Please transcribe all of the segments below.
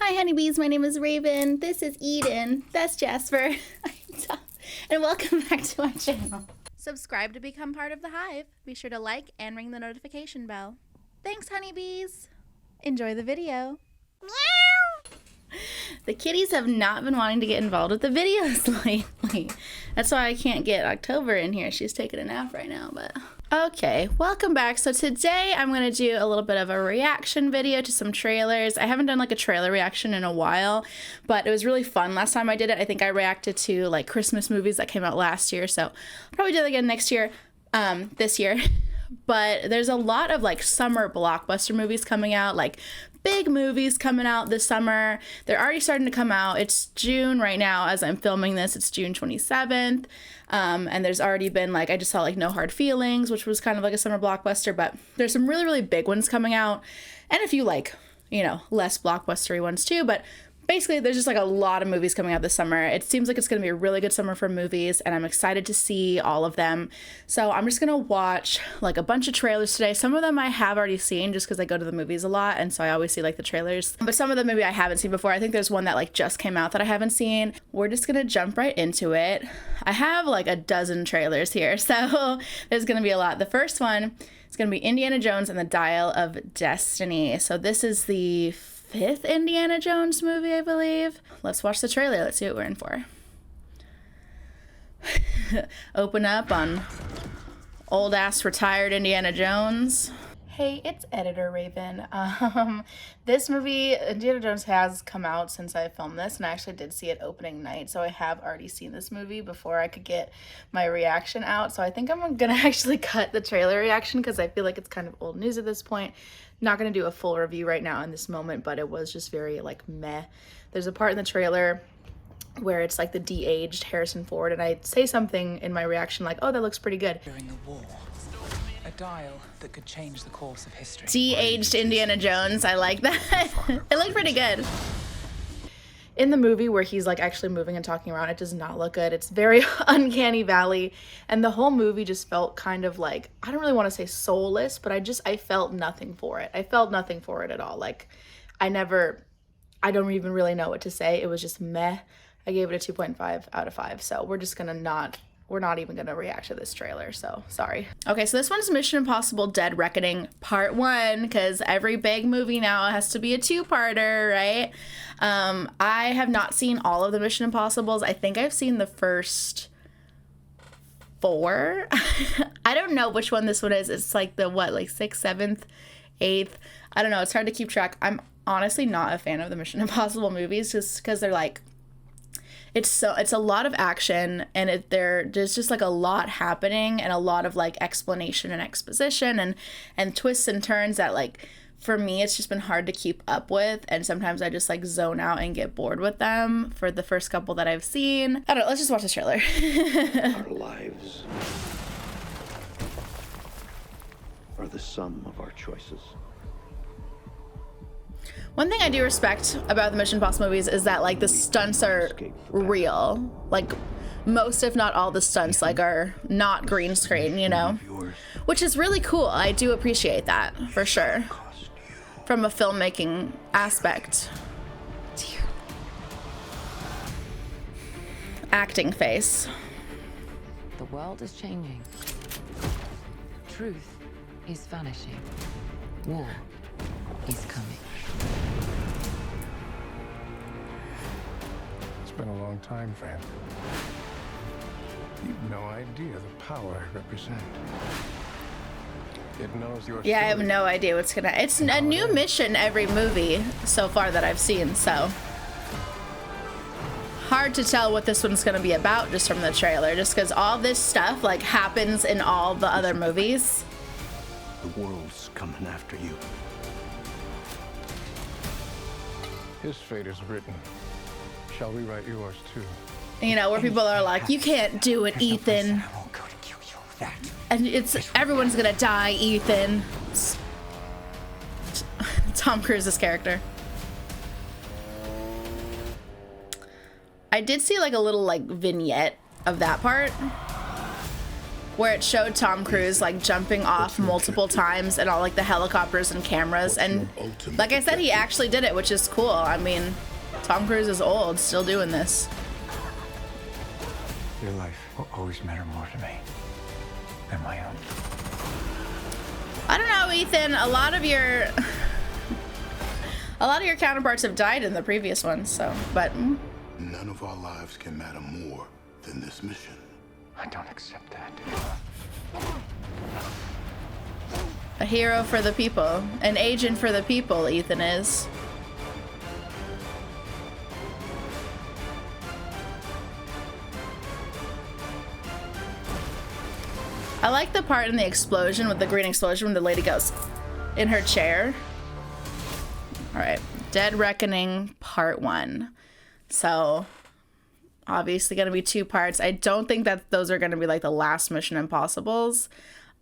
Hi honeybees, my name is Raven. This is Eden. That's Jasper. And welcome back to my channel. Subscribe to become part of the hive. Be sure to like and ring the notification bell. Thanks honeybees. Enjoy the video. Meow. The kitties have not been wanting to get involved with the videos lately. That's why I can't get October in here. She's taking a nap right now, but... Okay, welcome back. So today I'm going to do a little bit of a reaction video to some trailers. I haven't done like a trailer reaction in a while, but it was really fun last time I did it. I think I reacted to like Christmas movies that came out last year, so I'll probably do it again next year, this year. But there's a lot of like summer blockbuster movies coming out, like big movies coming out this summer. They're already starting to come out. It's June right now as I'm filming this. It's June 27th. And there's already been like, I just saw like No Hard Feelings, which was kind of like a summer blockbuster, but there's some really, really big ones coming out and a few like, you know, less blockbustery ones too. But basically, there's just like a lot of movies coming out this summer. It seems like it's going to be a really good summer for movies, and I'm excited to see all of them. So I'm just going to watch like a bunch of trailers today. Some of them I have already seen just because I go to the movies a lot, and so I always see like the trailers. But some of them maybe I haven't seen before. I think there's one that like just came out that I haven't seen. We're just going to jump right into it. I have like a dozen trailers here, so there's going to be a lot. The first one is going to be Indiana Jones and the Dial of Destiny. So this is the 5th Indiana Jones movie, I believe. Let's watch the trailer. Let's see what we're in for. Open up on old ass retired Indiana Jones. Hey, it's Editor Raven. This movie, Indiana Jones, has come out since I filmed this, and I actually did see it opening night, so I have already seen this movie before I could get my reaction out. So I think I'm gonna actually cut the trailer reaction because I feel like it's kind of old news at this point. Not gonna do a full review right now in this moment, but it was just very like meh. There's a part in the trailer where it's like the de-aged Harrison Ford, and I say something in my reaction like, oh, that looks pretty good. During the war, a dial that could change the course of history. De-aged Indiana Jones, I like that. It looked pretty good. In the movie where he's like actually moving and talking around, it does not look good. It's very uncanny valley, and the whole movie just felt kind of like, I don't really want to say soulless, but I felt nothing for it. I felt nothing for it at all. Like I don't even really know what to say. It was just meh. I gave it a 2.5 out of 5. So we're not even gonna react to this trailer, so sorry. Okay, so this one's Mission Impossible Dead Reckoning Part 1, because every big movie now has to be a two-parter, right? I have not seen all of the Mission Impossibles. I think I've seen the first 4. I don't know which one this one is. It's like the what, like 6th, 7th, 8th? I don't know, it's hard to keep track. I'm honestly not a fan of the Mission Impossible movies just because they're like, it's a lot of action, and there's just like a lot happening and a lot of like explanation and exposition and twists and turns that like for me it's just been hard to keep up with, and sometimes I just like zone out and get bored with them for the first couple that I've seen. I don't know, let's just watch the trailer. Our lives are the sum of our choices. One thing I do respect about the Mission Impossible movies is that like the stunts are real. Like most, if not all, the stunts like are not green screen, you know, which is really cool. I do appreciate that for sure from a filmmaking aspect. Acting face. The world is changing. Truth is vanishing. War is coming. It's been a long time, friend. You've no idea the power I represent. It knows your Yeah, I have story. no idea what's gonna... It's a new mission every movie so far that I've seen, so... Hard to tell what this one's gonna be about just from the trailer, just because all this stuff like happens in all the other movies. The world's coming after you. His fate is written. Shall we write yours too? You know, where people are like, you can't do it, Ethan. I won't go to kill you. That. And it's, everyone's gonna die, Ethan. It's Tom Cruise's character. I did see like a little like vignette of that part. where it showed Tom Cruise like jumping off multiple times and all like the helicopters and cameras. And like I said, he actually did it, which is cool. I mean, Tom Cruise is old, still doing this. Your life will always matter more to me than my own. I don't know, Ethan. A lot of your counterparts have died in the previous ones, so, but. None of our lives can matter more than this mission. I don't accept that. A hero for the people. An agent for the people, Ethan is. I like the part in the explosion with the green explosion when the lady goes in her chair. All right, Dead Reckoning Part 1. So obviously gonna be 2 parts. I don't think that those are gonna be like the last Mission Impossibles.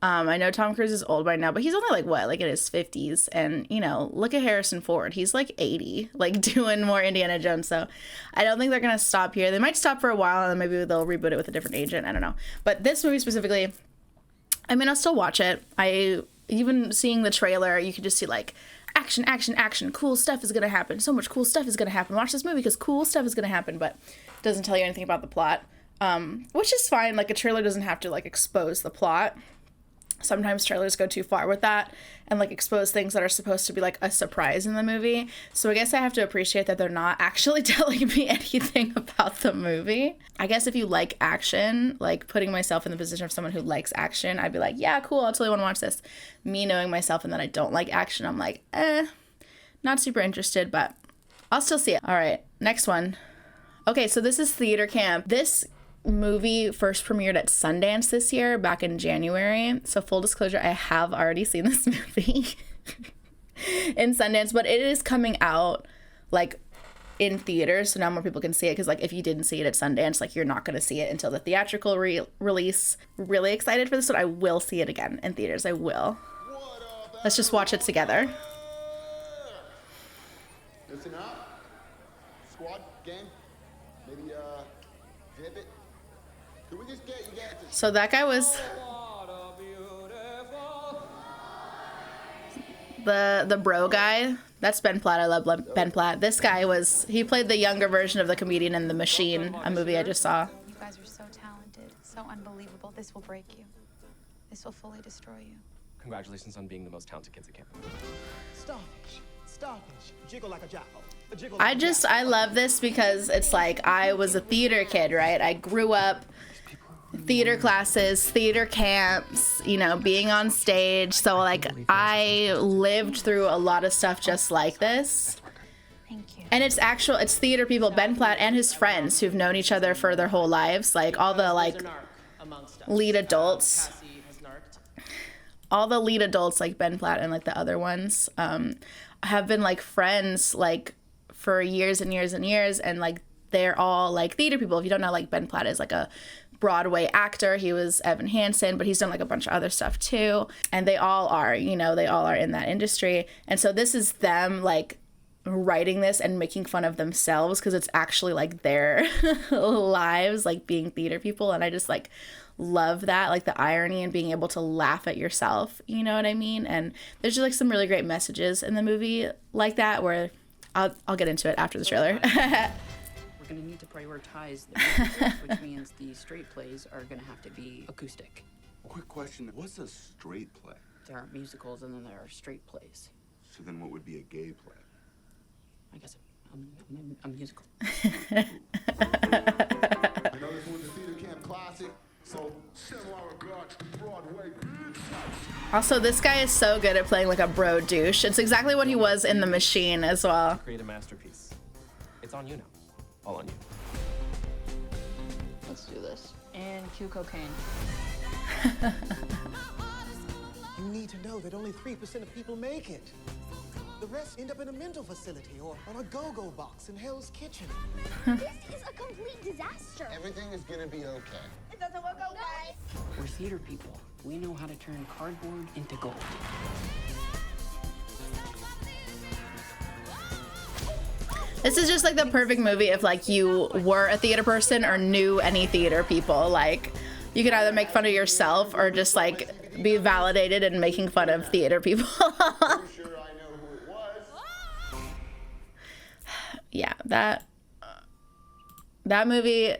I know Tom Cruise is old by now, but he's only like what, like in his 50s, and you know, look at Harrison Ford. He's like 80, like doing more Indiana Jones. So I don't think they're gonna stop here. They might stop for a while and then maybe they'll reboot it with a different agent. I don't know. But this movie specifically, I mean, I'll still watch it. Even seeing the trailer, you can just see like action, action, action. Cool stuff is gonna happen. So much cool stuff is gonna happen. Watch this movie because cool stuff is gonna happen, but it doesn't tell you anything about the plot, which is fine. Like a trailer doesn't have to like expose the plot. Sometimes trailers go too far with that and like expose things that are supposed to be like a surprise in the movie. So I guess I have to appreciate that they're not actually telling me anything about the movie. I guess if you like action, like putting myself in the position of someone who likes action, I'd be like, yeah, cool, I'll totally want to watch this. Me knowing myself and that I don't like action, I'm like, not super interested, but I'll still see it. All right, next one. Okay, so this is Theater Camp. This movie first premiered at Sundance this year, back in January. So full disclosure, I have already seen this movie in Sundance, but it is coming out like in theaters, so now more people can see it, because like if you didn't see it at Sundance, like you're not going to see it until the theatrical release. Really excited for this one. I will see it again in theaters. I will. Let's just watch it together. Listen up. Squad, gang. Maybe zip it. Can we just get you guys to... So that guy was the bro guy. That's Ben Platt. I love Ben Platt. This guy he played the younger version of the comedian in The Machine, a movie I just saw. You guys are so talented, so unbelievable. This will break you. This will fully destroy you. Congratulations on being the most talented kids at camp. Starfish, jiggle like a jackal. I love this because it's like I was a theater kid, right? I grew up theater classes, theater camps, you know, being on stage. So like I lived through a lot of stuff just like this. Thank you. And it's theater people, Ben Platt and his friends who've known each other for their whole lives. Like all the like lead adults. All the lead adults like Ben Platt and like the other ones have been like friends like for years and years and years, and like they're all like theater people. If you don't know, like Ben Platt is like a Broadway actor. He was Evan Hansen, but he's done like a bunch of other stuff too. And they all are, you know, they all are in that industry. And so this is them like writing this and making fun of themselves because it's actually like their lives, like being theater people. And I just like love that, like the irony and being able to laugh at yourself, you know what I mean? And there's just like some really great messages in the movie like that, where I'll get into it after the trailer. We're going to need to prioritize the musicals, which means the straight plays are going to have to be acoustic. Quick question, what's a straight play? There are musicals and then there are straight plays. So then what would be a gay play? I guess a musical. I know this one's a theater camp classic, so send our regards to Broadway. Also, this guy is so good at playing like a bro douche. It's exactly what he was in The Machine as well. Create a masterpiece. It's on you now. All on you. Let's do this. And cue cocaine. You need to know that only 3% of people make it. The rest end up in a mental facility or on a go-go box in Hell's Kitchen. This is a complete disaster. Everything is gonna be okay. It doesn't work out, guys. We're theater people. We know how to turn cardboard into gold. This is just like the perfect movie if like you were a theater person or knew any theater people. Like You can either make fun of yourself or just like be validated in making fun of theater people. Sure I know who it was. Yeah, that movie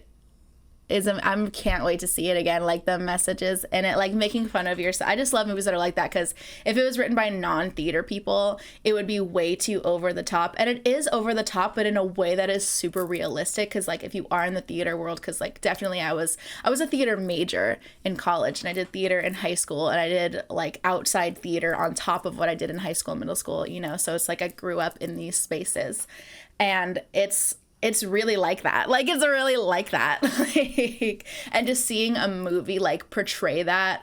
is, I can't wait to see it again. Like the messages in it, like making fun of yourself. I just love movies that are like that, because if it was written by non-theater people, it would be way too over the top. And it is over the top, but in a way that is super realistic. Because like if you are in the theater world, because like definitely I was a theater major in college, and I did theater in high school, and I did like outside theater on top of what I did in high school and middle school, you know. So it's like I grew up in these spaces, and it's really like that. Like, it's really like that. Like, and just seeing a movie, like, portray that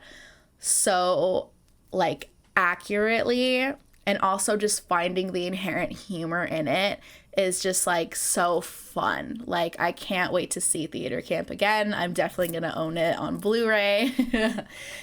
so, like, accurately, and also just finding the inherent humor in it is just, like, so fun. Like, I can't wait to see Theater Camp again. I'm definitely going to own it on Blu-ray.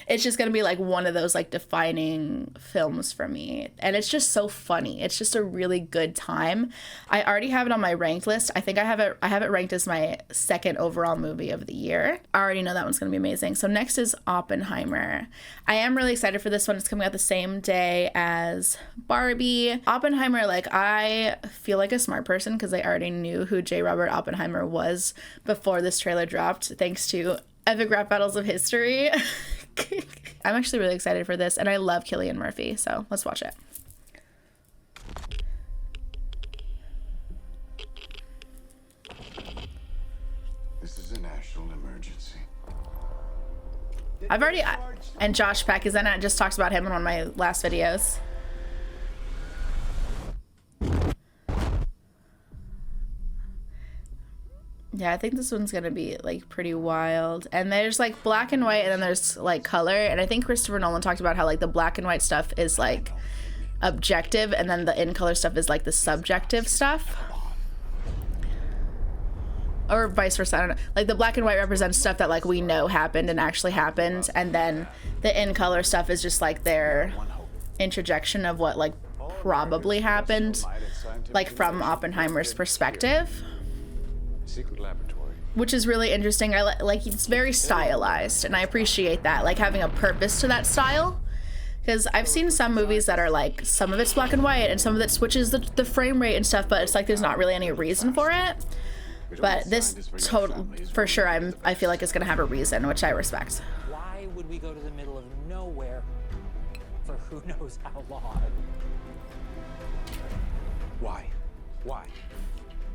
It's just going to be, like, one of those, like, defining films for me. And it's just so funny. It's just a really good time. I already have it on my ranked list. I think I have it ranked as my second overall movie of the year. I already know that one's going to be amazing. So next is Oppenheimer. I am really excited for this one. It's coming out the same day as Barbie. Oppenheimer, like, I feel like a smart person, because I already knew who J. Robert Oppenheimer was before this trailer dropped, thanks to Epic Rap Battles of History. I'm actually really excited for this, and I love Cillian Murphy, so let's watch it. This is a national emergency. I've already, and Josh Peck is in it. I just talked about him in one of my last videos. Yeah, I think this one's gonna be like pretty wild. And there's like black and white, and then there's like color. And I think Christopher Nolan talked about how like the black and white stuff is like objective, and then the in color stuff is like the subjective stuff. Or vice versa, I don't know. Like the black and white represents stuff that like we know happened and actually happened, and then the in color stuff is just like their interjection of what like probably happened, like from Oppenheimer's perspective. Secret laboratory. Which is really interesting. I like it's very stylized, and I appreciate that, like having a purpose to that style. Because I've seen some movies that are like, some of it's black and white and some of it switches the frame rate and stuff, but it's like there's not really any reason for it. But this for sure, I feel like it's gonna have a reason, which I respect. Why would we go to the middle of nowhere for who knows how long? Why? Why?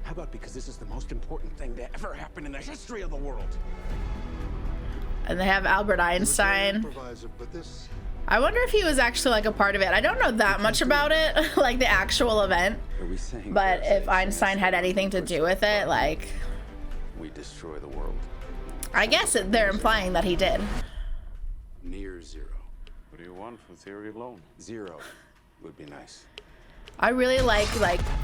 How about because this is the most important thing to ever happen in the history of the world? And they have Albert Einstein. I wonder if he was actually like a part of it. I don't know that much about it, like the actual event. But if Einstein had anything to do with it, like, we destroy the world. I guess they're implying that he did. Near zero. What do you want from theory alone? Zero would be nice. I really like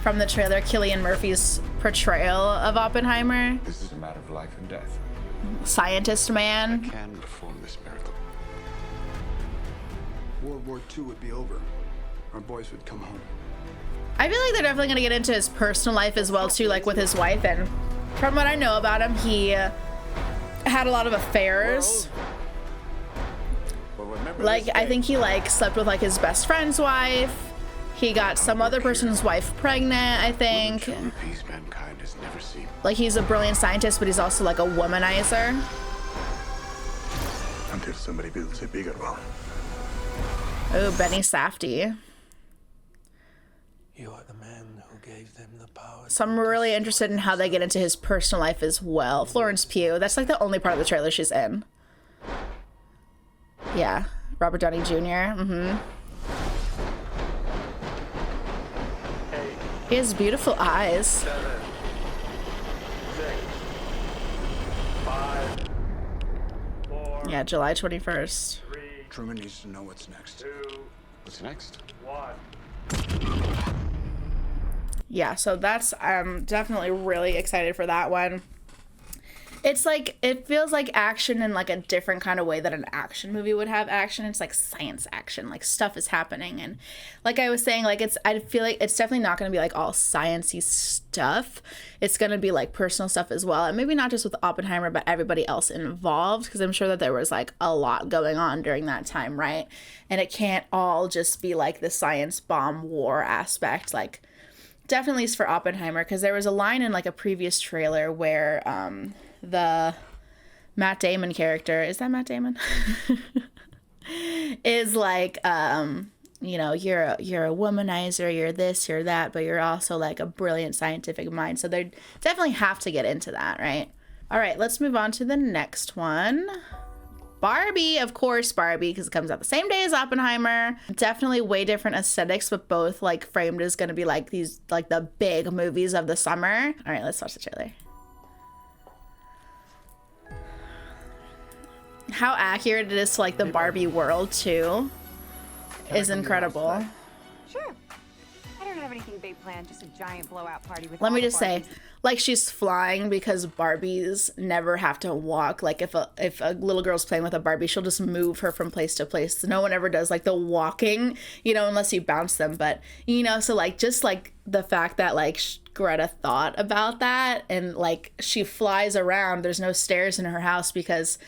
from the trailer, Cillian Murphy's portrayal of Oppenheimer. This is a matter of life and death. Scientist man. I can perform this miracle. World War II would be over. Our boys would come home. I feel like they're definitely gonna get into his personal life as well too, like with his wife. And from what I know about him, he had a lot of affairs. Like I think he like slept with like his best friend's wife. He got some other person's wife pregnant, I think. Peace mankind has never seen. Like he's a brilliant scientist, but he's also like a womanizer. Until somebody builds a bigger one. Oh, Benny Safdie. You are the man who gave them the power. So I'm really interested in how they get into his personal life as well. Florence Pugh, that's like the only part of the trailer she's in. Yeah, Robert Downey Jr. He has beautiful eyes. 7, 6, 5, 4. Yeah, July 21st. Truman needs to know what's next. 2. What's next? 1. Yeah, so that's, I'm definitely really excited for that one. It's like, it feels like action in like a different kind of way that an action movie would have action. It's like science action, like stuff is happening. And like I was saying, like I feel like it's definitely not going to be like all sciencey stuff. It's going to be like personal stuff as well. And maybe not just with Oppenheimer, but everybody else involved. Because I'm sure that there was like a lot going on during that time, right? And it can't all just be like the science bomb war aspect. Like definitely is for Oppenheimer. Because there was a line in like a previous trailer where the Matt Damon character, is that Matt Damon? is like, you know, you're a womanizer, you're this, you're that, but you're also like a brilliant scientific mind. So they definitely have to get into that, right? All right, let's move on to the next one. Barbie, of course, Barbie, because it comes out the same day as Oppenheimer. Definitely way different aesthetics, but both like framed as going to be like these, like the big movies of the summer. All right, let's watch the trailer. How accurate it is to like the Barbie world too is incredible. Sure. I don't have anything big planned, just a giant blowout party with Let me just say, like she's flying because Barbies never have to walk. Like if a little girl's playing with a Barbie, she'll just move her from place to place. No one ever does like the walking, you know, unless you bounce them. But, you know, so like just like the fact that like Greta thought about that and like she flies around, there's no stairs in her house because,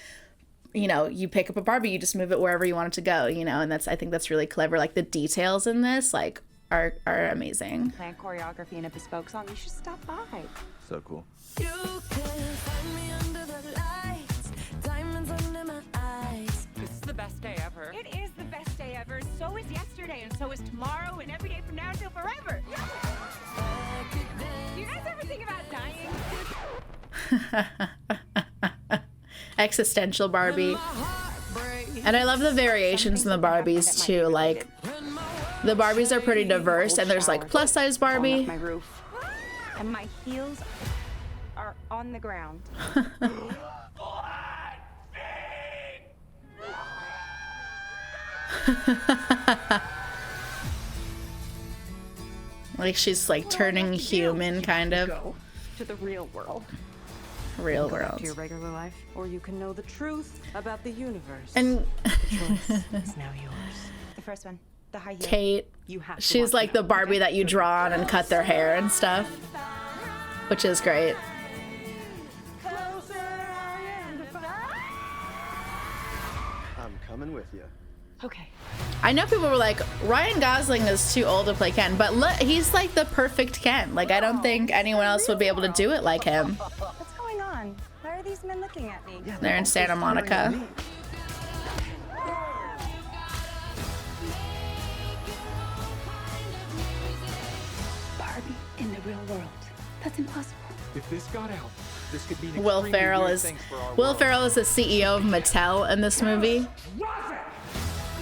you know, you pick up a Barbie, you just move it wherever you want it to go, you know, and I think that's really clever. Like the details in this, like, are amazing. Plan choreography and a bespoke song. You should stop by. So cool. You can find me under the lights, diamonds under my eyes. This is the best day ever. It is the best day ever. So is yesterday, and so is tomorrow, and every day from now until forever. Do you guys ever think about dying? Existential Barbie. And I love the variations in the Barbies too. Like the Barbies are pretty diverse, and there's like plus size Barbie. My roof. And my heels are on the ground. Like she's like turning human kind of. Go to the real world. Real Go back world. to your regular life, or you can know the truth about the universe. And the choice is now yours. The first one, the high heel. Kate, You have to she's watch like it. the Barbie that you draw on and cut their hair and stuff, which is great. I'm coming with you. Okay. I know people were like, Ryan Gosling is too old to play Ken, but look, he's like the perfect Ken. Like I don't think anyone else would be able to do it like him. What's going on? Why are these men looking at me? They're in Santa Monica. Barbie in the real world. That's impossible. If this got out, this could be an Will extremely Ferrell weird is thing for our Will world. Ferrell is the CEO of Mattel in this movie,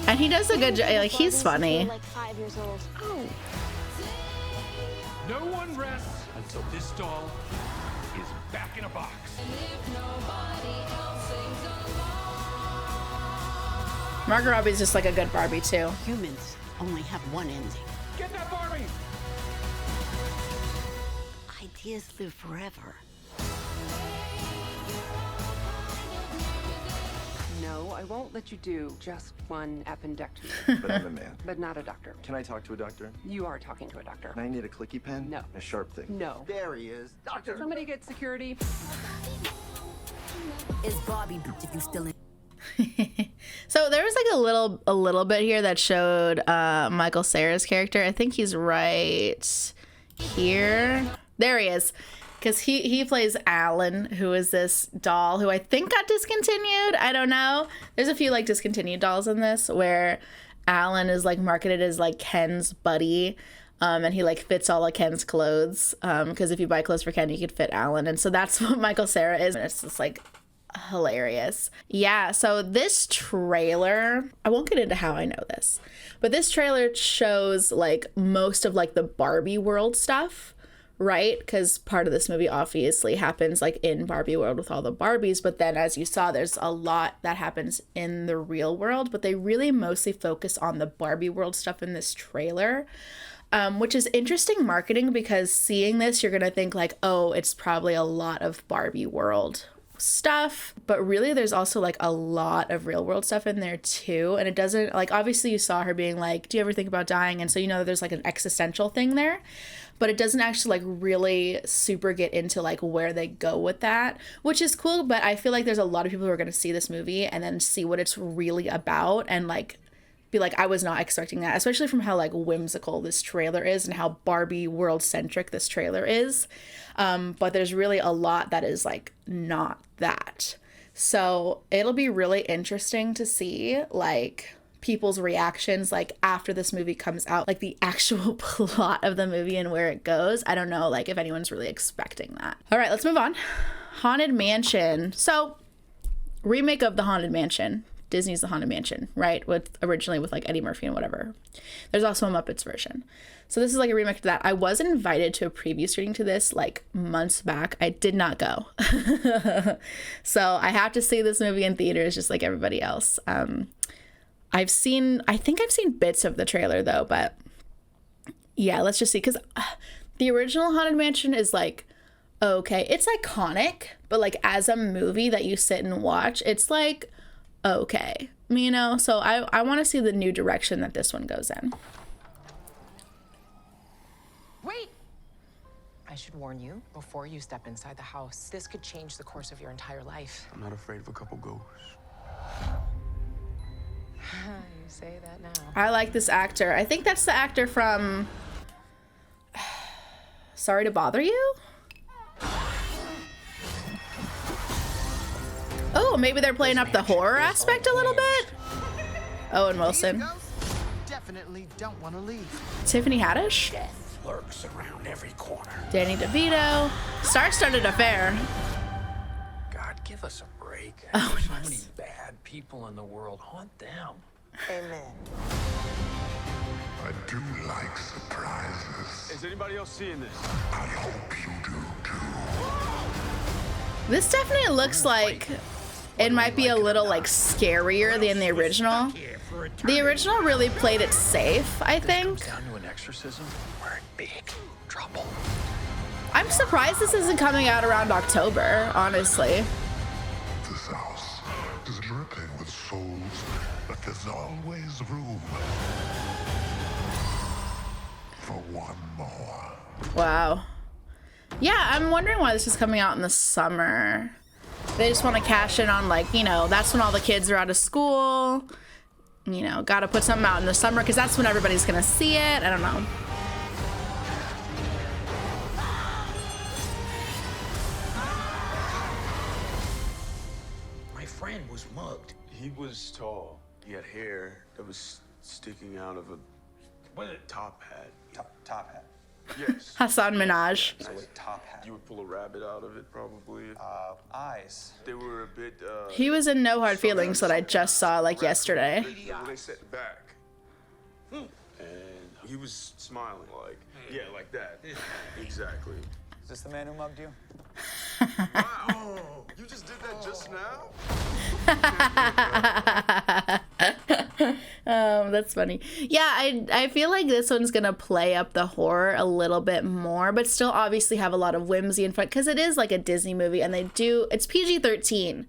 and he does a good job. Like he's funny. Like 5 years old. Oh. No one rests until this doll is back in a box. Margot Robbie's just like a good Barbie too. Humans only have one ending. Get that Barbie! Ideas live forever. No, I won't let you do just one appendectomy. But I'm a man. But not a doctor. Can I talk to a doctor? You are talking to a doctor. And I need a clicky pen? No. A sharp thing? No. There he is. Doctor! Somebody get security. Is Barbie bitch if you still in? So there was like a little bit here that showed Michael Cera's character. I think he's right here. There he is. Because he plays Alan, who is this doll who I think got discontinued. I don't know. There's a few like discontinued dolls in this where Alan is like marketed as like Ken's buddy. And he like fits all of Ken's clothes. Because if you buy clothes for Ken, you could fit Alan. And so that's what Michael Cera is. And it's just like hilarious. Yeah, so this trailer, I won't get into how I know this, but this trailer shows like most of like the Barbie world stuff, right? Because part of this movie obviously happens like in Barbie world with all the Barbies, but then as you saw, there's a lot that happens in the real world, but they really mostly focus on the Barbie world stuff in this trailer. Which is interesting marketing because seeing this, you're gonna think like, oh, it's probably a lot of Barbie world, stuff, but really there's also like a lot of real world stuff in there too. And it doesn't, like, obviously you saw her being like, do you ever think about dying? And so you know that there's like an existential thing there, but it doesn't actually like really super get into like where they go with that, which is cool. But I feel like there's a lot of people who are going to see this movie and then see what it's really about and like be like, I was not expecting that, especially from how like whimsical this trailer is and how Barbie world centric this trailer is. But there's really a lot that is like not that. So it'll be really interesting to see like people's reactions like after this movie comes out, like the actual plot of the movie and where it goes. I don't know like if anyone's really expecting that. All right, let's move on. Haunted Mansion. So remake of the Haunted Mansion. Disney's The Haunted Mansion, right? Originally with like Eddie Murphy and whatever. There's also a Muppets version. So this is like a remake of that. I was invited to a preview screening to this like months back. I did not go. So I have to see this movie in theaters just like everybody else. I think I've seen bits of the trailer though, but yeah, let's just see. Because the original Haunted Mansion is like, okay, it's iconic, but like as a movie that you sit and watch, it's like, okay, you know? So I want to see the new direction that this one goes in. Wait! I should warn you before you step inside the house. This could change the course of your entire life. I'm not afraid of a couple ghosts. You say that now. I like this actor. I think that's the actor from Sorry to Bother You? Oh, maybe they're playing up the horror aspect a little bit. Owen Wilson. Definitely don't want to leave. Tiffany Haddish. Death lurks around every corner. Danny DeVito. Star-studded affair. God, give us a break. Oh, so many bad people in the world. Haunt them. Amen. I do like surprises. Is anybody else seeing this? I hope you do too. This definitely looks like it might be a little like scarier than the original. The original really played it safe, I think. Down to an exorcism, we're in big trouble. I'm surprised this isn't coming out around October, honestly. This house is dripping with souls, but there's always room for one more. Wow. Yeah, I'm wondering why this is coming out in the summer. They just want to cash in on like, you know, that's when all the kids are out of school. You know, got to put something out in the summer because that's when everybody's going to see it. I don't know. My friend was mugged. He was tall. He had hair that was sticking out of a top hat. Top hat. Yes. Hassan Minaj. So a top hat. You would pull a rabbit out of it, probably. Eyes. They were a bit. He was in No Hard Feelings that I just saw like yesterday. They set back. And he was smiling like, yeah, like that. Exactly. Is this the man who mugged you? Wow. You just did that just now? That's funny. Yeah, I feel like this one's gonna play up the horror a little bit more, but still obviously have a lot of whimsy and fun because it is like a Disney movie and it's PG-13,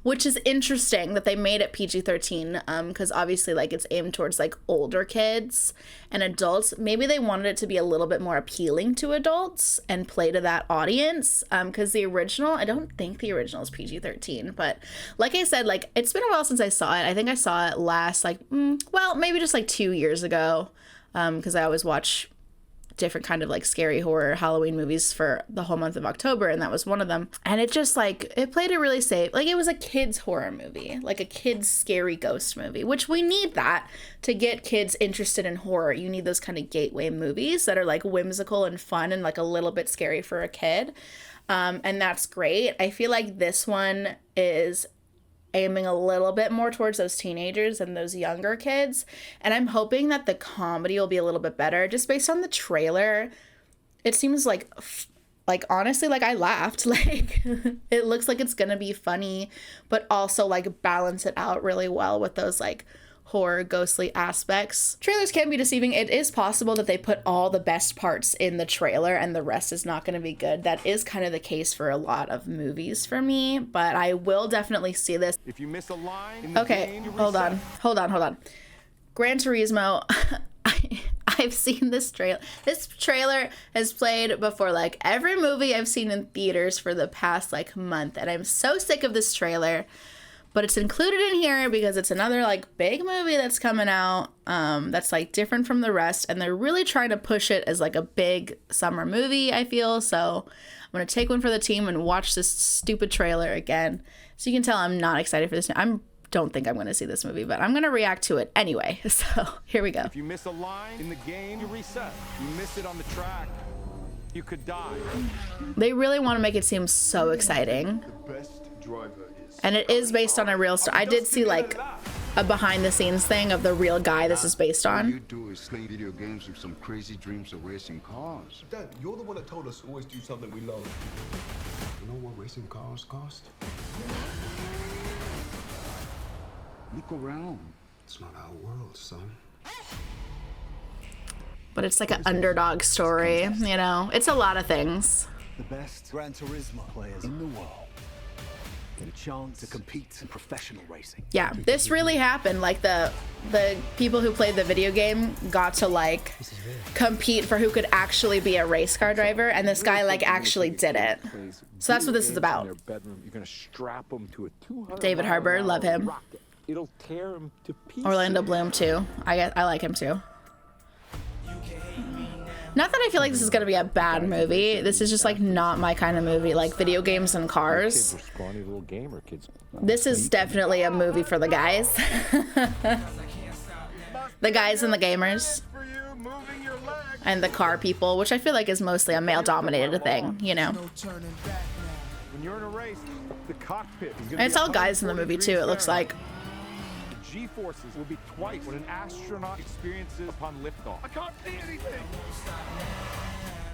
which is interesting that they made it PG-13 because obviously like it's aimed towards like older kids and adults. Maybe they wanted it to be a little bit more appealing to adults and play to that audience because the original, I don't think the original is PG-13, but like I said, like it's been a while since I saw it. I think I saw it last like, well, maybe just like 2 years ago because I always watch different kind of like scary horror Halloween movies for the whole month of October, and that was one of them. And it just like it played it really safe. Like it was a kids horror movie, like a kids scary ghost movie, which we need that to get kids interested in horror. You need those kind of gateway movies that are like whimsical and fun and like a little bit scary for a kid. And that's great. I feel like this one is aiming a little bit more towards those teenagers and those younger kids. And I'm hoping that the comedy will be a little bit better. Just based on the trailer, it seems like honestly, like I laughed. Like it looks like it's gonna be funny, but also like balance it out really well with those like horror, ghostly aspects. Trailers can be deceiving. It is possible that they put all the best parts in the trailer and the rest is not going to be good. That is kind of the case for a lot of movies for me, but I will definitely see this. If you miss a line in the Okay, game, you hold on. Gran Turismo. I've seen this trailer. This trailer has played before like every movie I've seen in theaters for the past like month, and I'm so sick of this trailer. But it's included in here because it's another like big movie that's coming out that's like different from the rest, and they're really trying to push it as like a big summer movie, I feel. So I'm gonna take one for the team and watch this stupid trailer again. So you can tell I'm not excited for this. Don't think I'm gonna see this movie, but I'm gonna react to it anyway. So here we go. If you miss a line in the game, you reset. You miss it on the track, you could die. They really want to make it seem so exciting. The best driver is. And it is based on a real story. I did see like a behind the scenes thing of the real guy this is based All on. you do is play video games with some crazy dreams of racing cars. Dad, you're the one that told us to always do something we love. You know what racing cars cost? Look around. It's not our world, son. But it's like an underdog story, you know? It's a lot of things. The best Gran Turismo players in the world get a chance to compete in professional racing. Yeah, this really happened. Like the people who played the video game got to like compete for who could actually be a race car driver, and this guy like actually did it. So that's what this is about. You're gonna strap them to a 200 David Harbour, love him. rocket. It'll tear him to pieces. Orlando Bloom too. I like him too. Not that I feel like this is gonna be a bad movie. This is just like not my kind of movie, like video games and cars. Scrawny little gamer kids. This is definitely a movie for the guys. The guys and the gamers. And the car people, which I feel like is mostly a male-dominated thing, you know. When you're in a race, the cockpit is And it's all guys in the movie too, it looks like. The G-forces will be twice what an astronaut experiences upon liftoff. I can't see anything.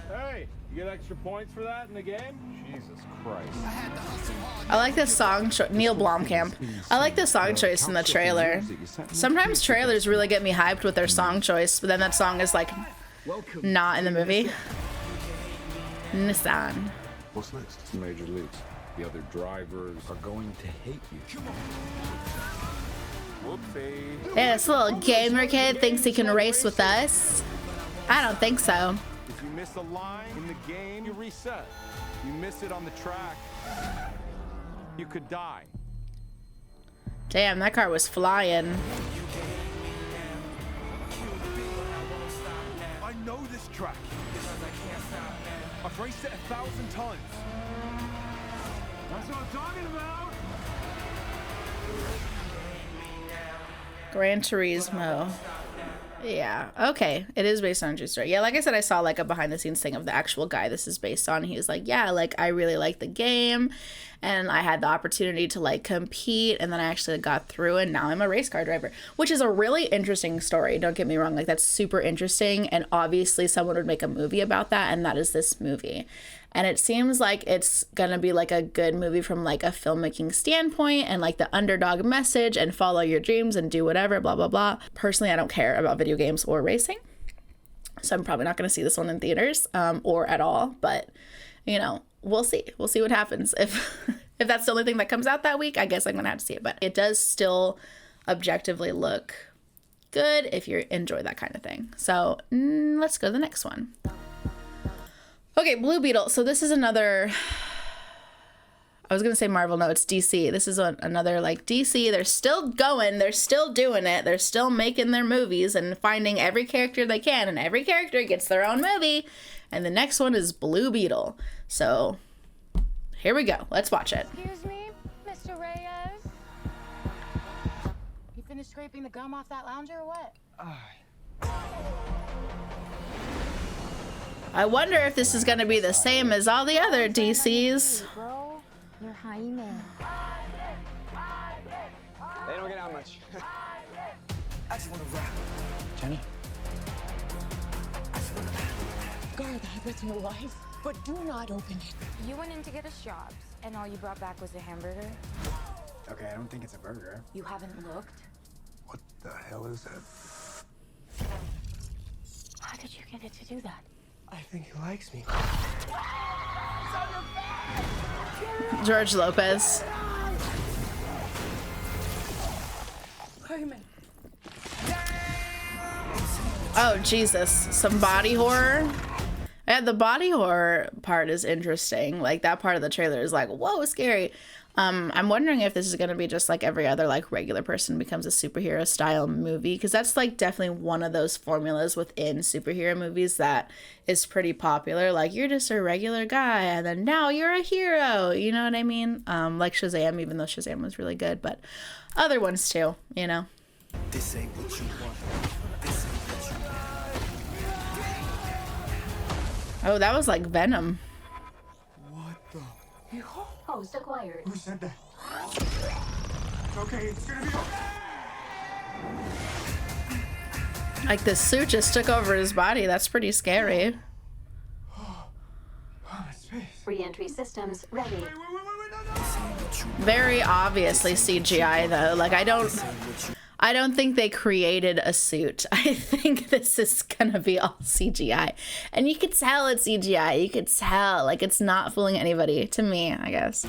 Hey, you get extra points for that in the game? Jesus Christ. I like this song, Neil Blomkamp. I like the song choice in the trailer. Sometimes trailers really get me hyped with their song choice, but then that song is like not in the movie. Nissan. What's next? It's Major Leagues. The other drivers are going to hate you. Whoopsie. Yeah, this little gamer kid thinks he can race with us. I don't think so. If you miss a line in the game, you reset. You miss it on the track, you could die. Damn, that car was flying. I know this track. I've raced it 1,000 times. That's what I'm talking about. Gran Turismo. Yeah, okay. It is based on a true story. Yeah, like I said, I saw like a behind the scenes thing of the actual guy this is based on. He was like, yeah, like I really like the game and I had the opportunity to like compete and then I actually got through and now I'm a race car driver, which is a really interesting story. Don't get me wrong. Like that's super interesting. And obviously someone would make a movie about that. And that is this movie. And it seems like it's gonna be like a good movie from like a filmmaking standpoint and like the underdog message and follow your dreams and do whatever, blah, blah, blah. Personally, I don't care about video games or racing. So I'm probably not gonna see this one in theaters or at all, but you know, we'll see. We'll see what happens. If that's the only thing that comes out that week, I guess I'm gonna have to see it. But it does still objectively look good if you enjoy that kind of thing. So let's go to the next one. Okay, Blue Beetle. So this is another, I was going to say Marvel. No, it's DC. This is another like DC. They're still going. They're still doing it. They're still making their movies and finding every character they can. And every character gets their own movie. And the next one is Blue Beetle. So here we go. Let's watch it. Excuse me, Mr. Reyes? You finished scraping the gum off that lounger or what? I wonder if this is going to be the same as all the other DCs. Bro, you're Jaime. They don't get out much. I just want to rap. Jenny? Guard that with your life, but do not open it. You went in to get us jobs, and all you brought back was a hamburger? Okay, I don't think it's a burger. You haven't looked? What the hell is that? How did you get it to do that? I think he likes me. George Lopez. Oh, Jesus. Some body horror? Yeah, the body horror part is interesting. Like, that part of the trailer is like, whoa, scary. I'm wondering if this is going to be just like every other, like, regular person becomes a superhero style movie. Because that's, like, definitely one of those formulas within superhero movies that is pretty popular. Like, you're just a regular guy, and then now you're a hero. You know what I mean? Like Shazam, even though Shazam was really good. But other ones, too, you know? This ain't what you want. This ain't what you want. Oh, that was like Venom. What the? Host acquired. Who said that? Okay, it's gonna be okay. Like, the suit just took over his body. That's pretty scary. Re-entry systems ready. Very obviously CGI though. Like, I don't think they created a suit. I think this is gonna be all CGI. And you could tell it's CGI. You could tell. Like, it's not fooling anybody. To me, I guess.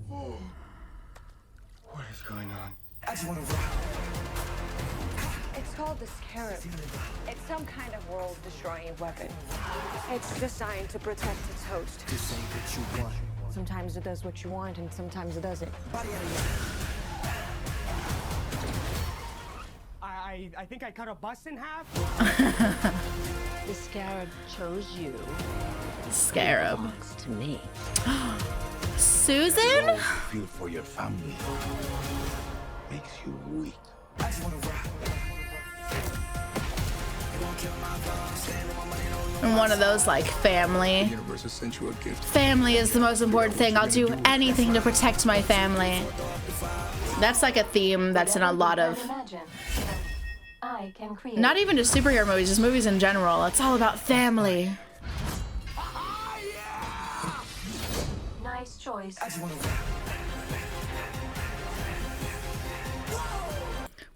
What is going on? I just wanna rock. It's called the Scarab. It's some kind of world-destroying weapon. It's designed to protect its host. This ain't what you want. Sometimes it does what you want, and sometimes it doesn't. I think I cut a bus in half. The Scarab chose you. Scarab. Belongs to me. Susan? Feel for your family makes you weak. I just wanna rock. I'm one of those, like, family. The universe has sent you a gift. Family is the most important thing. I'll do anything to protect my family. That's like a theme that's in a lot of, I can create. not even just superhero movies, just movies in general. It's all about family. Nice choice. I just wanna rock.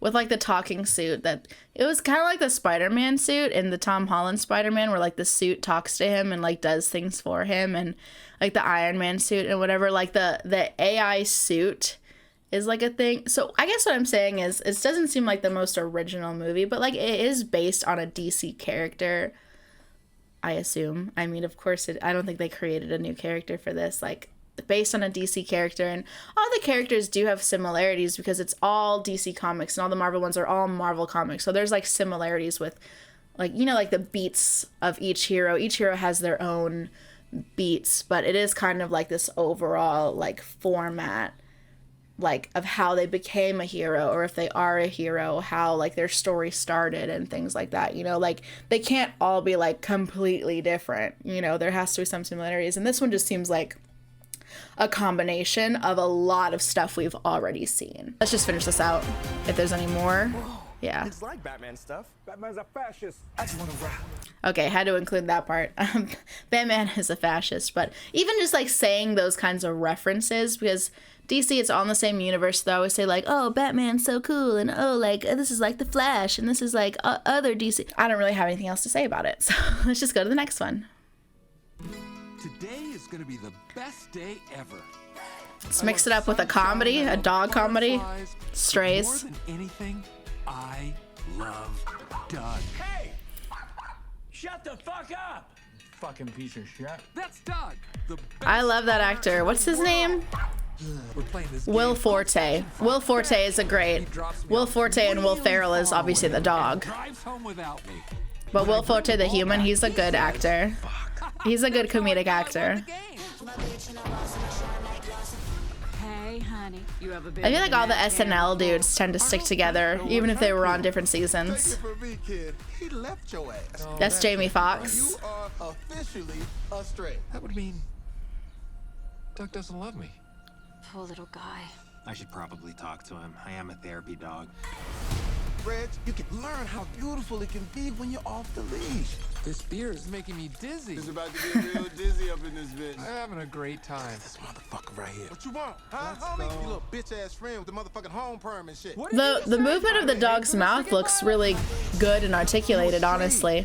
With, like, the talking suit, that it was kind of like the Spider-Man suit in the Tom Holland Spider-Man, where, like, the suit talks to him and, like, does things for him, and, like, the Iron Man suit and whatever. Like, the AI suit is, like, a thing. So I guess what I'm saying is, it doesn't seem like the most original movie, but, like, it is based on a DC character, I assume. I mean, of course, I don't think they created a new character for this, like, based on a DC character, and all the characters do have similarities because it's all DC comics, and all the Marvel ones are all Marvel comics. So there's, like, similarities with, like, you know, like, the beats of each hero. Each hero has their own beats, but it is kind of like this overall, like, format, like, of how they became a hero, or if they are a hero, how, like, their story started and things like that, you know? Like, they can't all be, like, completely different, you know? There has to be some similarities, and this one just seems like a combination of a lot of stuff we've already seen. Let's just finish this out, if there's any more. Whoa, yeah. It's like Batman stuff. Batman's a fascist. I just wanna rock. Okay, had to include that part. Batman is a fascist, but even just, like, saying those kinds of references, because DC, it's all in the same universe. They always say, like, oh, Batman's so cool, and oh, like, this is like the Flash, and this is like other DC. I don't really have anything else to say about it, so let's just go to the next one. Today is gonna be the best day ever. Let's mix it up with a comedy, a dog comedy. Strays. More than anything, I love Doug. Hey! Shut the fuck up! Fucking piece of shit. That's Doug. The I love that actor. What's his name? We're playing this Will game. Forte. Will Forte is a great. Will Forte and Will Ferrell is obviously the dog. Drives home without me. But Will Forte, the human, he's a good actor. He's a good comedic actor. Hey, honey, you have a bit I feel like all the SNL dudes tend to stick together, even if they were on different seasons. He left your ass. That's Jamie Foxx. You are officially a stray. That would mean Doug doesn't love me. Poor little guy. I should probably talk to him. I am a therapy dog. Reg, you can learn how beautiful it can be when you're off the leash. This beer is making me dizzy. It's about to get real dizzy up in this bitch. I'm having a great time. This motherfucker right here. What you want? Huh, homie? You little bitch-ass friend with the motherfucking home perm and shit. The movement of the dog's mouth looks really good and articulated, honestly.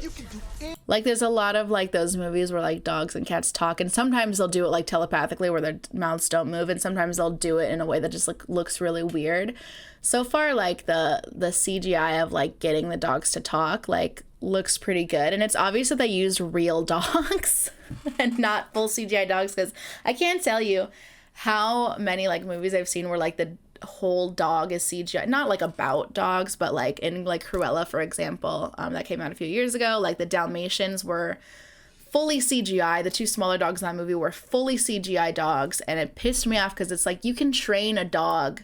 Like, there's a lot of like those movies where like dogs and cats talk, and sometimes they'll do it like telepathically where their mouths don't move, and sometimes they'll do it in a way that just looks really weird. So far, like the CGI of like getting the dogs to talk like looks pretty good, and it's obvious that they used real dogs and not full CGI dogs, because I can't tell you how many like movies I've seen where like the whole dog is CGI, not like about dogs, but like in like Cruella, for example, that came out a few years ago. Like the Dalmatians were fully CGI. The two smaller dogs in that movie were fully CGI dogs, and it pissed me off because it's like you can train a dog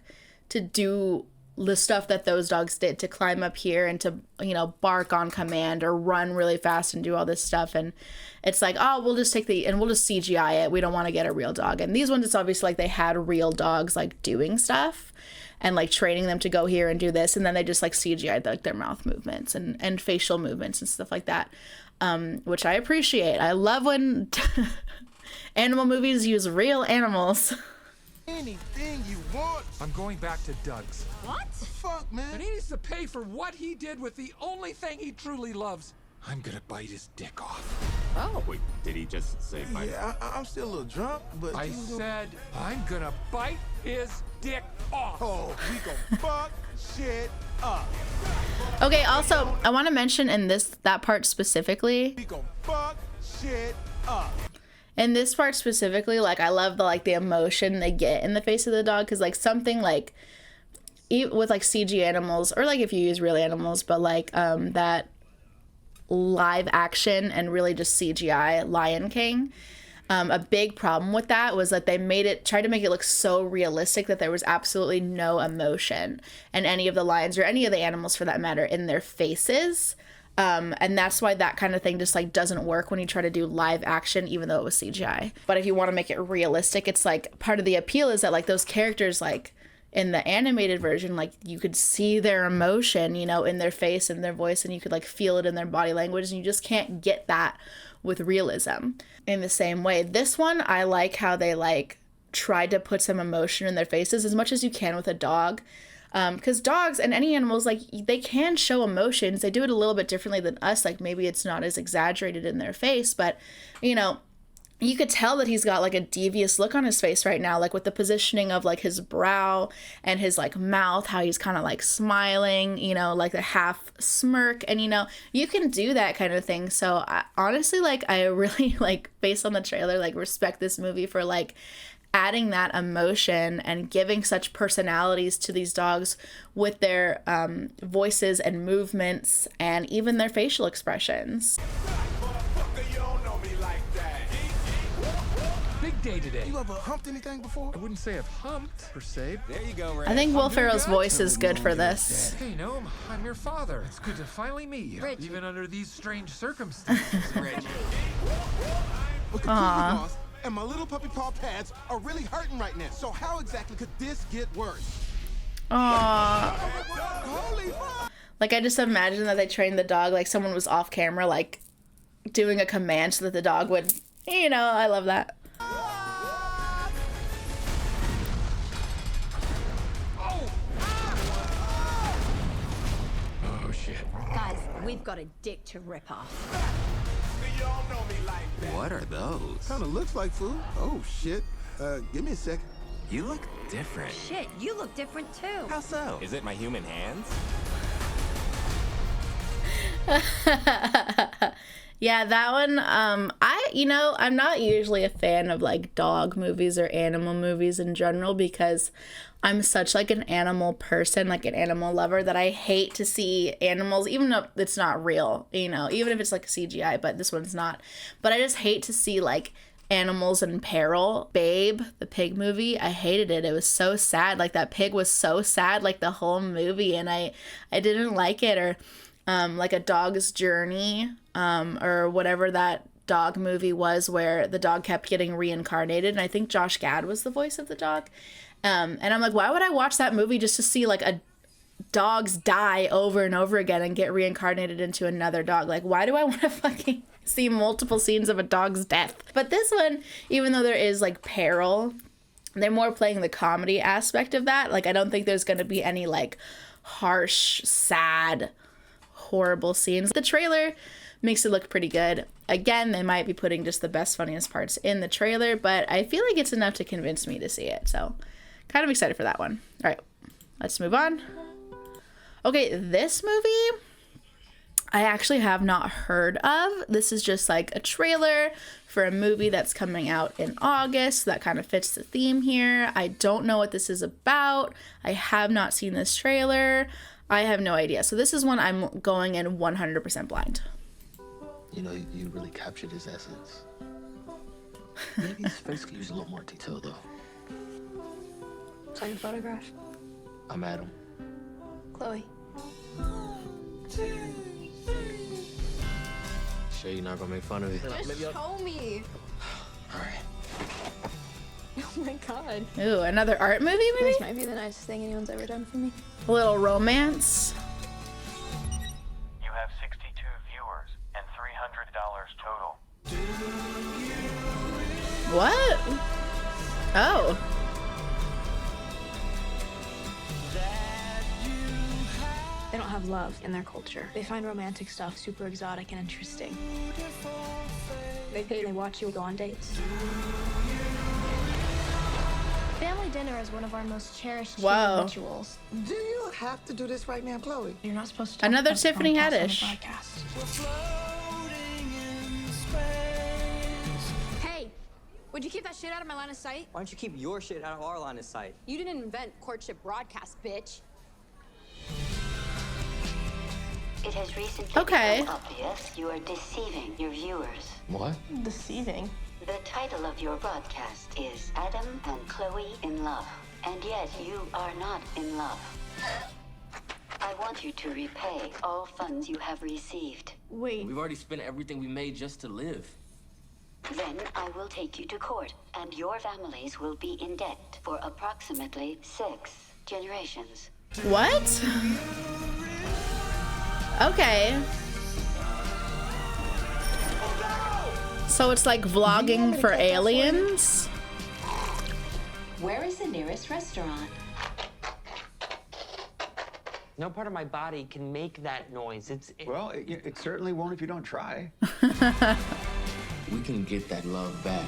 to do the stuff that those dogs did, to climb up here and to, you know, bark on command or run really fast and do all this stuff. And it's like, oh, we'll just we'll just CGI it. We don't want to get a real dog. And these ones, it's obviously like they had real dogs like doing stuff and like training them to go here and do this. And then they just like CGI'd like their mouth movements and facial movements and stuff like that, which I appreciate. I love when animal movies use real animals. Anything you want. I'm going back to Doug's. What the fuck, man? And he needs to pay for what he did with the only thing he truly loves. I'm gonna bite his dick off. Oh. Wait, did he just say bite? Yeah, I'm still a little drunk, but... I said I'm gonna bite his dick off. Oh, we gon' fuck shit up. Okay, also, I want to mention in that part specifically... We gon' fuck shit up. In this part specifically, like, I love the emotion they get in the face of the dog, because like something like with like CG animals, or like if you use real animals, but like that live action and really just CGI Lion King, a big problem with that was that they tried to make it look so realistic that there was absolutely no emotion in any of the lions or any of the animals for that matter in their faces. And that's why that kind of thing just like doesn't work when you try to do live action, even though it was CGI. But if you want to make it realistic, it's like part of the appeal is that like those characters, like in the animated version, like you could see their emotion, you know, in their face and their voice, and you could like feel it in their body language, and you just can't get that with realism. In the same way, this one, I like how they like tried to put some emotion in their faces as much as you can with a dog. Because dogs and any animals, like, they can show emotions. They do it a little bit differently than us. Like, maybe it's not as exaggerated in their face, but, you know, you could tell that he's got, like, a devious look on his face right now, like, with the positioning of, like, his brow and his, like, mouth, how he's kind of, like, smiling, you know, like, a half smirk, and, you know, you can do that kind of thing. So, honestly, like, I really, like, based on the trailer, like, respect this movie for, like, adding that emotion and giving such personalities to these dogs with their voices and movements and even their facial expressions. Big day today. You ever humped anything before? I wouldn't say I've humped, per se. There you go, Ray. I think Will Ferrell's voice is good for this. Hey, Noam, I'm your father. It's good to finally meet you, even under these strange circumstances. Reggie. Aww. And my little puppy paw pads are really hurting right now. So how exactly could this get worse? Aww. Holy fuck! Like, I just imagine that they trained the dog, like someone was off camera, like doing a command so that the dog would, you know, I love that. Oh, shit. Guys, we've got a dick to rip off. What are those? Kind of looks like food. Oh shit. Give me a second. You look different. Shit, you look different too. How so? Is it my human hands? Yeah, that one, I'm not usually a fan of like dog movies or animal movies in general, because I'm such like an animal person, like an animal lover, that I hate to see animals, even though it's not real, you know, even if it's like CGI, but this one's not. But I just hate to see like animals in peril. Babe, the pig movie, I hated it. It was so sad. Like that pig was so sad like the whole movie, and I didn't like it. Or like A Dog's Journey, or whatever that dog movie was where the dog kept getting reincarnated, and I think Josh Gad was the voice of the dog. And I'm like, why would I watch that movie just to see like a dogs die over and over again and get reincarnated into another dog. Like, why do I want to fucking see multiple scenes of a dog's death? But this one, even though there is like peril, they're more playing the comedy aspect of that. Like, I don't think there's going to be any like harsh, sad, horrible scenes. The trailer makes it look pretty good. Again, they might be putting just the best, funniest parts in the trailer, but I feel like it's enough to convince me to see it. So kind of excited for that one. All right, let's move on. Okay, this movie I actually have not heard of. This is just like a trailer for a movie that's coming out in August. That kind of fits the theme here. I don't know what this is about. I have not seen this trailer. I have no idea. So this is one I'm going in 100% blind. You know, you really captured his essence. Maybe his face could use a little more detail, though. Sign photograph. I'm Adam. Chloe. Sure you're not gonna make fun of it? Just show me. All right. Oh my god. Ooh, another art movie maybe? This might be the nicest thing anyone's ever done for me. A little romance. You have 62 viewers and $300 total. What? Oh. They don't have love in their culture. They find romantic stuff super exotic and interesting. They pay to watch you go on dates. Family dinner is one of our most cherished Wow. rituals. Do you have to do this right now, Chloe? You're not supposed to. Another Tiffany Haddish. Hey, would you keep that shit out of my line of sight? Why don't you keep your shit out of our line of sight? You didn't invent courtship broadcast, bitch. It has recently Okay. become obvious you are deceiving your viewers. What? Deceiving. The title of your broadcast is Adam and Chloe in Love, and yet you are not in love. I want you to repay all funds you have received. Wait. We've already spent everything we made just to live. Then I will take you to court, and your families will be in debt for approximately 6 generations. What? Okay. So it's like vlogging for aliens? Where is the nearest restaurant? No part of my body can make that noise. Well, it certainly won't if you don't try. We can get that love back.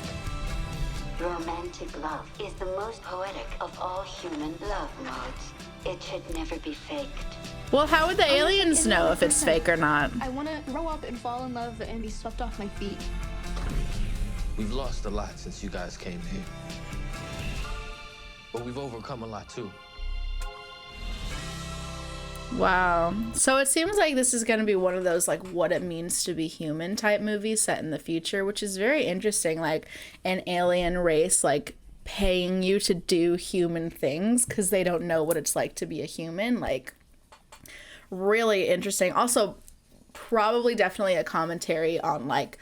Romantic love is the most poetic of all human love modes. It should never be faked. Well, how would the aliens know if it's fake or not? I want to grow up and fall in love and be swept off my feet. We've lost a lot since you guys came here. But we've overcome a lot too. Wow. So it seems like this is going to be one of those like what it means to be human type movies set in the future, which is very interesting. Like an alien race like paying you to do human things because they don't know what it's like to be a human. Like really interesting. Also probably definitely a commentary on like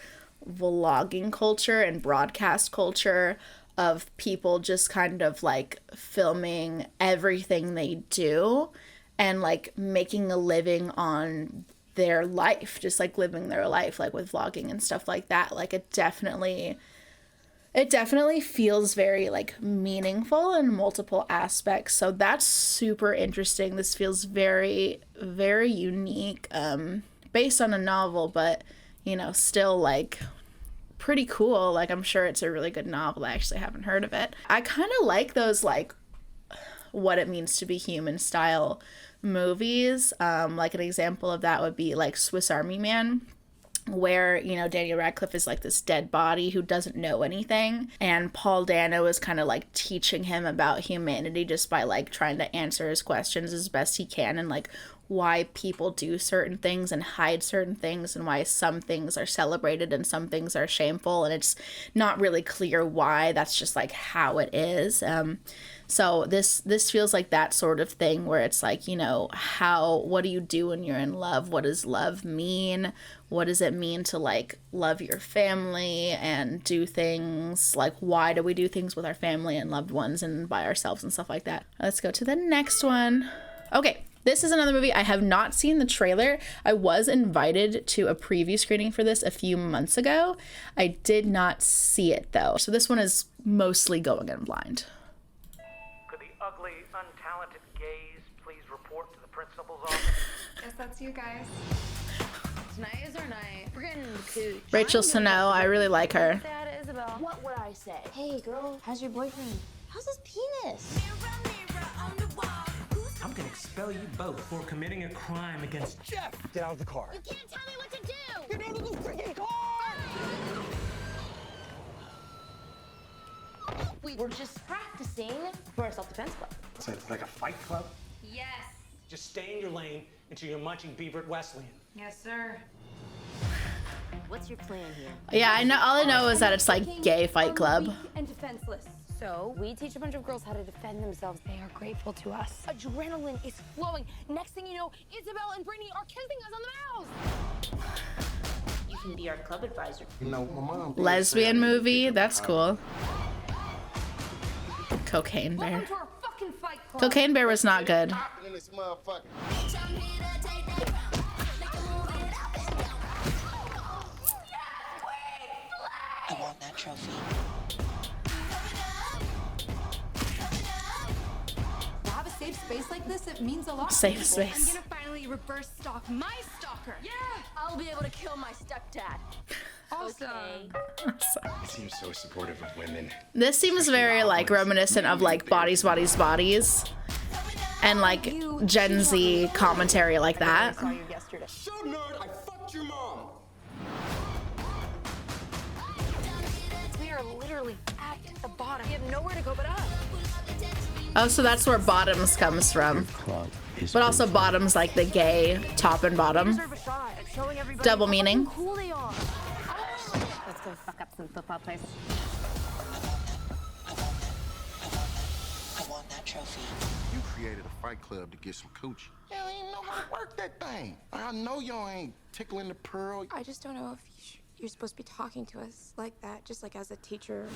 vlogging culture and broadcast culture of people just kind of like filming everything they do and like making a living on their life, just like living their life like with vlogging and stuff like that. Like it definitely feels very like meaningful in multiple aspects. So that's super interesting. This feels very, very unique, based on a novel, but you know, still like pretty cool. Like I'm sure it's a really good novel. I actually haven't heard of it. I kind of like those like what it means to be human style movies. Like an example of that would be like Swiss Army Man, where, you know, Daniel Radcliffe is like this dead body who doesn't know anything, and Paul Dano is kind of like teaching him about humanity just by like trying to answer his questions as best he can, and like why people do certain things and hide certain things, and why some things are celebrated and some things are shameful, and it's not really clear why. That's just like how it is. So this feels like that sort of thing where it's like, you know, what do you do when you're in love? What does love mean? What does it mean to like love your family and do things? Like, why do we do things with our family and loved ones and by ourselves and stuff like that? Let's go to the next one. Okay, This is another movie I have not seen the trailer. I was invited to a preview screening for this a few months ago. I did not see it though. So this one is mostly going in blind. Could the ugly, untalented gays please report to the principal's office? Guess that's you guys. Tonight is our night. We're getting the cooch. Rachel Snow, I really like her. Say hi to Isabel. What would I say? Hey, girl, how's your boyfriend? How's his penis? I'm gonna expel you both for committing a crime against Jeff. Get out of the car. You can't tell me what to do! Get out of the freaking car! We were just practicing for a self-defense club. So it's like a fight club? Yes. Just stay in your lane until you're munching Beaver at Wesleyan. Yes, sir. What's your plan here? Yeah, I know. All I know is that it's like gay fight club. And defenseless. So we teach a bunch of girls how to defend themselves. They are grateful to us. Adrenaline is flowing. Next thing you know, Isabel and Brittany are kissing us on the mouth. You can be our club advisor. You know, my mom. Lesbian movie? That's cool. Cocaine Bear. Welcome to our fucking fight club. Cocaine Bear was not good. In this motherfucker. I want that trophy. To have a safe space like this, it means a lot. to Safe people. space. I'm gonna finally reverse stalk my stalker. Yeah, I'll be able to kill my stepdad. Awesome. You seem so supportive of women. This seems very like reminiscent of like Bodies, Bodies, Bodies. And like Gen Z commentary like that. I saw you yesterday. So nerd, I fucked your mom. We are literally at the bottom. We have nowhere to go but up. Oh, so that's where Bottoms comes from. But also Bottoms like the gay top and bottom. Deserve a shot at showing everybody Double how meaning. fucking cool they are. Let's go fuck up some football players. I want that trophy. You created a fight club to get some coochie. Hell, ain't know how to work that thing. I know y'all ain't tickling the pearl. I just don't know if you're supposed to be talking to us like that, just like as a teacher.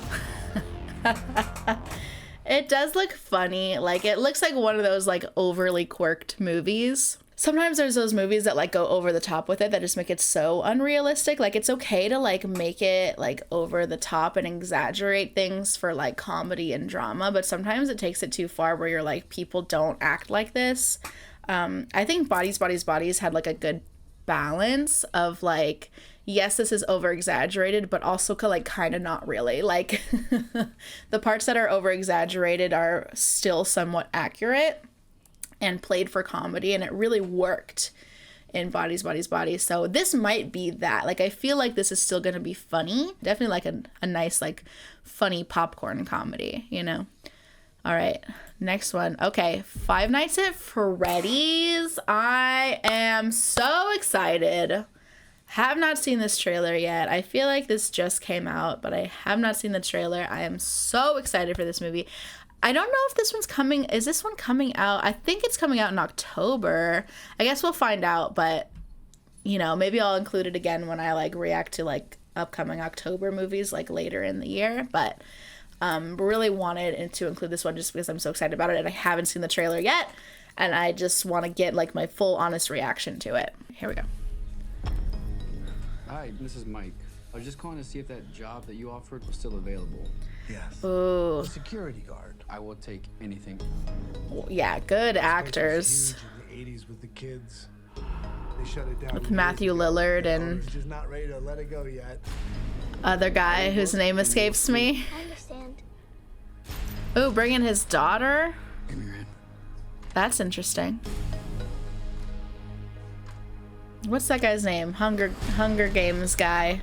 It does look funny. Like it looks like one of those like overly quirked movies. Sometimes there's those movies that like go over the top with it that just make it so unrealistic. Like it's okay to like make it like over the top and exaggerate things for like comedy and drama, but sometimes it takes it too far where you're like, people don't act like this. I think Bodies, Bodies, Bodies had like a good balance of like, yes, this is over exaggerated, but also like kind of not really. Like the parts that are over exaggerated are still somewhat accurate and played for comedy, and it really worked in Bodies, Bodies, Bodies. So this might be that. Like I feel like this is still gonna be funny. Definitely like a nice like funny popcorn comedy, you know? All right, next one. Okay, Five Nights at Freddy's. I am so excited. Have not seen this trailer yet. I feel like this just came out, but I have not seen the trailer. I am so excited for this movie. I don't know if this one's coming. Is this one coming out? I think it's coming out in October. I guess we'll find out, but you know, maybe I'll include it again when I like react to like upcoming October movies like later in the year. But really wanted to include this one just because I'm so excited about it and I haven't seen the trailer yet. And I just want to get like my full honest reaction to it. Here we go. Hi, this is Mike. I was just calling to see if that job that you offered was still available. Yes. Ooh. Security guard. I will take anything. Yeah, good actors. In the 80s with the kids. They shut it down. With Matthew Lillard and just not ready to let it go yet. Other guy whose name escapes me. I understand. Ooh, bringing his daughter. Give me your hand. That's interesting. What's that guy's name? Hunger Games guy.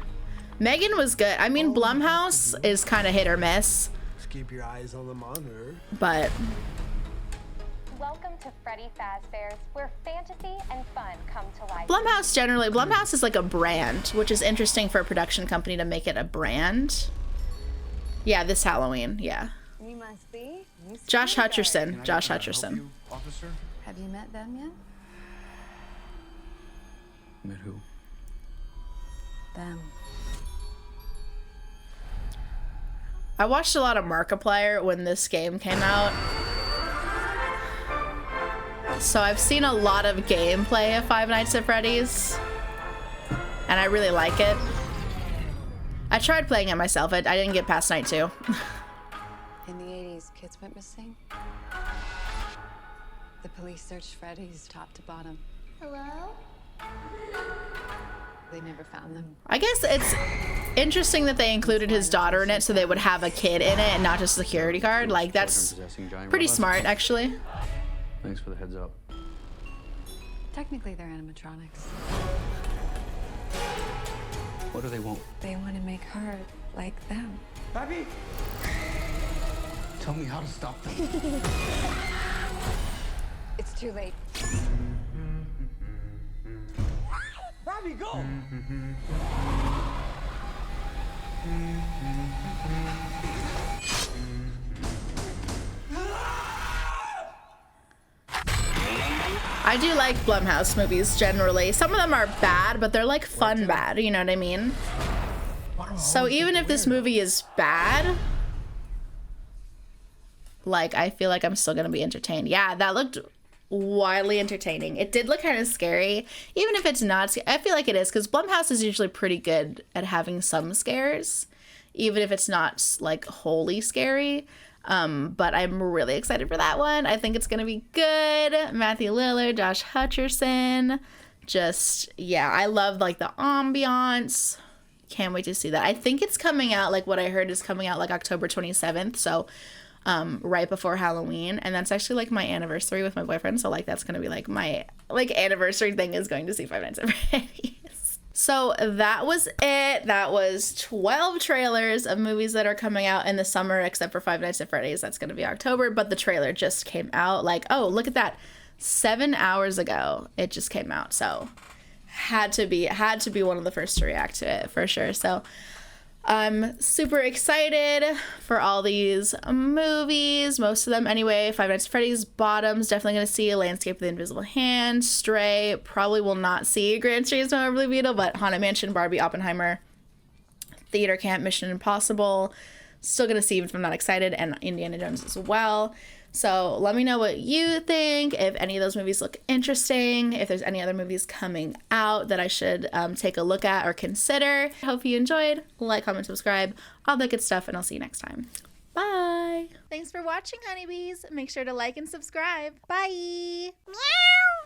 Megan was good. I mean, Blumhouse is kind of hit or miss. Just keep your eyes on the monitor. But Welcome to Freddy Fazbear's, where fantasy and fun come to life. Blumhouse is like a brand, which is interesting for a production company to make it a brand. Yeah, this Halloween. Yeah. You must be. Josh Hutcherson. Josh Hutcherson. Officer? Have you met them yet? Met who? Them. I watched a lot of Markiplier when this game came out. So I've seen a lot of gameplay of Five Nights at Freddy's, and I really like it. I tried playing it myself. I didn't get past night 2. In the 80s, kids went missing. The police searched Freddy's top to bottom. Hello? They never found them. I guess it's interesting that they included his daughter in it so they would have a kid in it and not just a security guard. Like, that's pretty smart, actually. Thanks for the heads up. Technically, they're animatronics. What do they want? They want to make her like them. Barbie! Tell me how to stop them. It's too late. Barbie, go! I do like Blumhouse movies generally. Some of them are bad, but they're like fun bad, you know what I mean? So even if this movie is bad, like, I feel like I'm still gonna be entertained. Yeah, that looked wildly entertaining. It did look kind of scary. Even if it's not, I feel like it is, because Blumhouse is usually pretty good at having some scares, even if it's not like wholly scary. But I'm really excited for that one. I think it's gonna be good. Matthew Lillard, Josh Hutcherson, just, yeah, I love like the ambiance. Can't wait to see that. I think it's coming out, like what I heard is coming out like October 27th, so right before Halloween, and that's actually like my anniversary with my boyfriend, so like that's gonna be like my like anniversary thing, is going to see Five Nights at Freddy's. So that was it. That was 12 trailers of movies that are coming out in the summer, except for Five Nights at Freddy's. That's gonna be October, but the trailer just came out. Like, oh, look at that, 7 hours ago it just came out, so had to be one of the first to react to it for sure. So I'm super excited for all these movies, most of them anyway. Five Nights at Freddy's, Bottoms, definitely going to see Landscape of the Invisible Hand, Stray, probably will not see Gran Turismo or Blue Beetle, but Haunted Mansion, Barbie, Oppenheimer, Theater Camp, Mission Impossible, still going to see even if I'm not excited, and Indiana Jones as well. So let me know what you think, if any of those movies look interesting, if there's any other movies coming out that I should take a look at or consider. Hope you enjoyed. Like, comment, subscribe, all that good stuff, and I'll see you next time. Bye. Thanks for watching, honeybees. Make sure to like and subscribe. Bye. Meow.